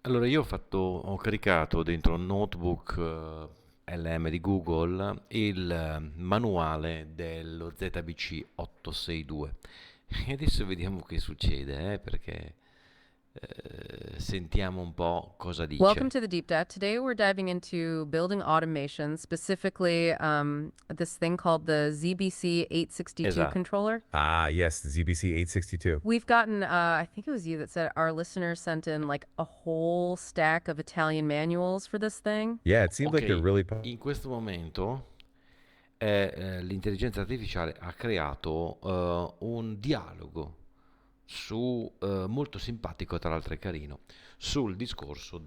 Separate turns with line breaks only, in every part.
Allora io ho caricato dentro un notebook LM di Google il manuale dello ZBC 862 e adesso vediamo che succede, perché sentiamo un po' cosa
Welcome
dice.
to the Deep Dive. Today we're diving into building automation, specifically this thing called the ZBC 862
Esatto.
controller.
Ah, yes, the ZBC 862.
We've gotten, I think it was you that said our listeners sent in like a whole stack of Italian manuals for this thing.
Yeah, it seemed like a
Ok,
really
in questo momento l'intelligenza artificiale ha creato un dialogo molto simpatico, tra l'altro è carino, sul discorso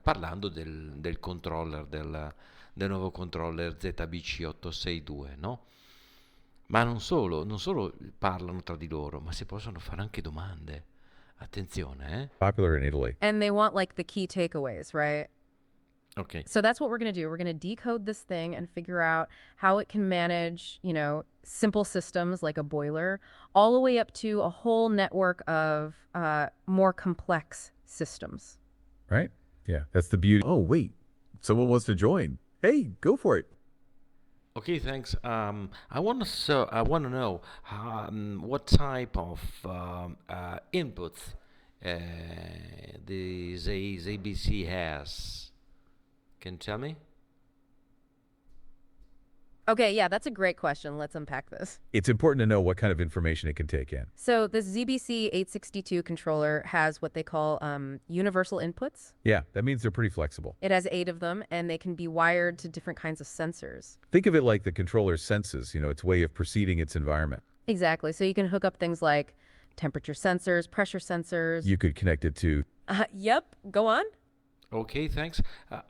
parlando del controller, del nuovo controller ZBC 862, no? Ma non solo parlano tra di loro, ma si possono fare anche domande. Attenzione, eh?
popular in Italy.
And they want like the key takeaways, right?
Ok.
So that's what we're going to do. We're going to decode this thing and figure out how it can manage, simple systems like a boiler, all the way up to a whole network of more complex systems.
Right? Yeah, that's the beauty. Oh, wait. Someone wants to join. Hey, go for it.
Okay, thanks. I want to know what type of inputs the ZBC has. Can you tell me?
Okay, yeah, that's a great question. Let's unpack this.
It's important to know what kind of information it can take in.
So the ZBC 862 controller has what they call universal inputs.
Yeah, that means they're pretty flexible.
It has 8 of them, and they can be wired to different kinds of sensors.
Think of it like the controller's senses, its way of perceiving its environment.
Exactly. So you can hook up things like temperature sensors, pressure sensors.
You could connect it to.
Yep. Go on.
Okay, thanks.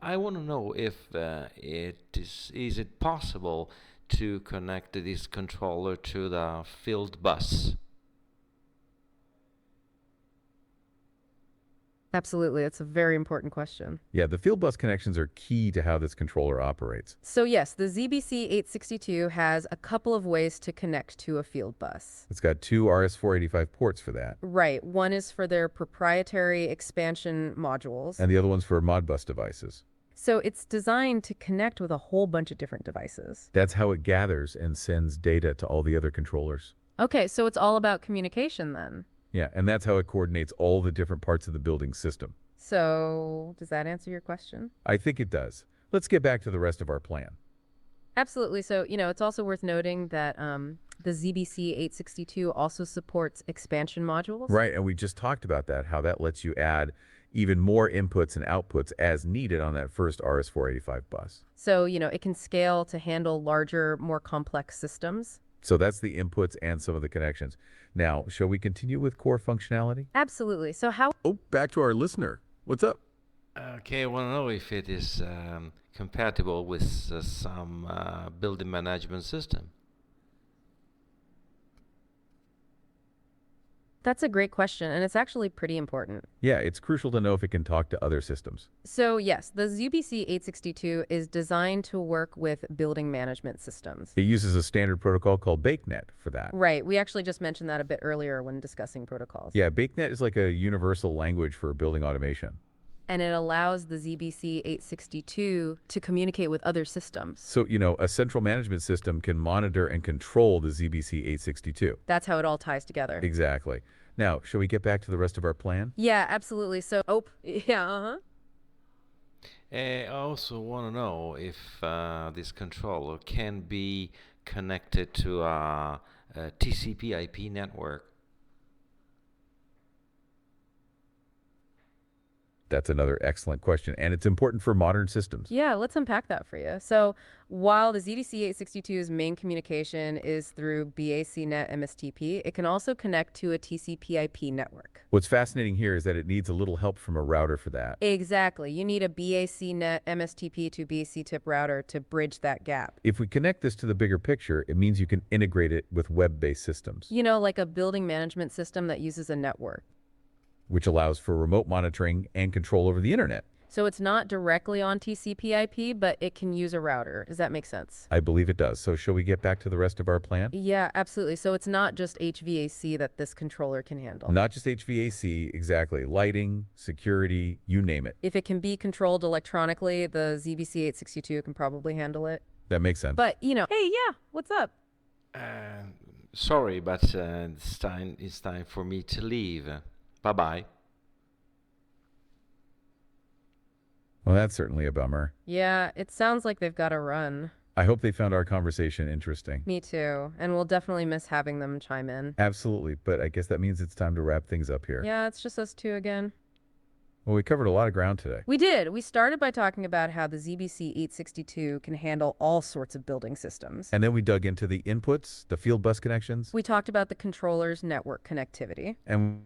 I want to know if is it possible to connect this controller to the field bus?
Absolutely. That's a very important question.
Yeah, the field bus connections are key to how this controller operates.
So yes, the ZBC 862 has a couple of ways to connect to a field bus.
It's got two RS-485 ports for that,
Right. One is for their proprietary expansion modules.
and the other one's for Modbus devices.
So it's designed to connect with a whole bunch of different devices.
That's how it gathers and sends data to all the other controllers.
Okay, so it's all about communication then.
Yeah, and that's how it coordinates all the different parts of the building system.
So does that answer your question?
I think it does. Let's get back to the rest of our plan.
Absolutely. So, it's also worth noting that the ZBC 862 also supports expansion modules.
Right, and we just talked about that, how that lets you add even more inputs and outputs as needed on that first RS-485 bus.
So, it can scale to handle larger, more complex systems.
So that's the inputs and some of the connections. Now, shall we continue with core functionality?
Absolutely. So how
Oh, back to our listener. What's up?
Okay, I want to know if it is compatible with some building management system.
That's a great question, and it's actually pretty important.
Yeah, it's crucial to know if it can talk to other systems.
So yes, the ZBC 862 is designed to work with building management systems.
It uses a standard protocol called BakeNet for that.
Right. We actually just mentioned that a bit earlier when discussing protocols.
Yeah, BakeNet is like a universal language for building automation.
And it allows the ZBC 862 to communicate with other systems.
So, a central management system can monitor and control the ZBC 862.
That's how it all ties together.
Exactly. Now, shall we get back to the rest of our plan?
Yeah, absolutely. So, yeah, uh-huh.
I also want to know if this controller can be connected to a TCP/IP network.
That's another excellent question, and it's important for modern systems.
Yeah, let's unpack that for you. So, while the ZBC 862's main communication is through BACnet MSTP, it can also connect to a TCP/IP network.
What's fascinating here is that it needs a little help from a router for that.
Exactly. You need a BACnet MSTP to BAC tip router to bridge that gap.
If we connect this to the bigger picture, it means you can integrate it with web-based systems,
Like a building management system that uses a network.
which allows for remote monitoring and control over the internet.
So it's not directly on TCP/IP, but it can use a router. Does that make sense?
I believe it does. So shall we get back to the rest of our plan?
Yeah, absolutely. So it's not just HVAC that this controller can handle.
Not just HVAC, exactly. Lighting, security, you name it.
If it can be controlled electronically, the ZBC 862 can probably handle it.
That makes sense.
But, hey, yeah, what's up?
Uh, Sorry, but it's time for me to leave. Bye bye.
Well, that's certainly a bummer.
Yeah, it sounds like they've got to run.
I hope they found our conversation interesting.
Me too. And we'll definitely miss having them chime in.
Absolutely, but I guess that means it's time to wrap things up here.
Yeah, it's just us two again.
Well, we covered a lot of ground today.
We did. We started by talking about how the ZBC 862 can handle all sorts of building systems.
And then we dug into the inputs, the field bus connections,
We talked about the controller's network connectivity.
and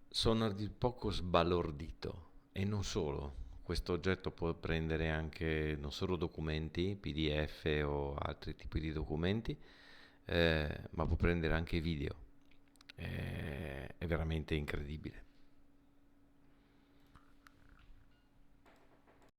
Sono a dir poco sbalordito e non solo. Questo oggetto può prendere anche non solo documenti, PDF o altri tipi di documenti, ma può prendere anche video. È veramente incredibile.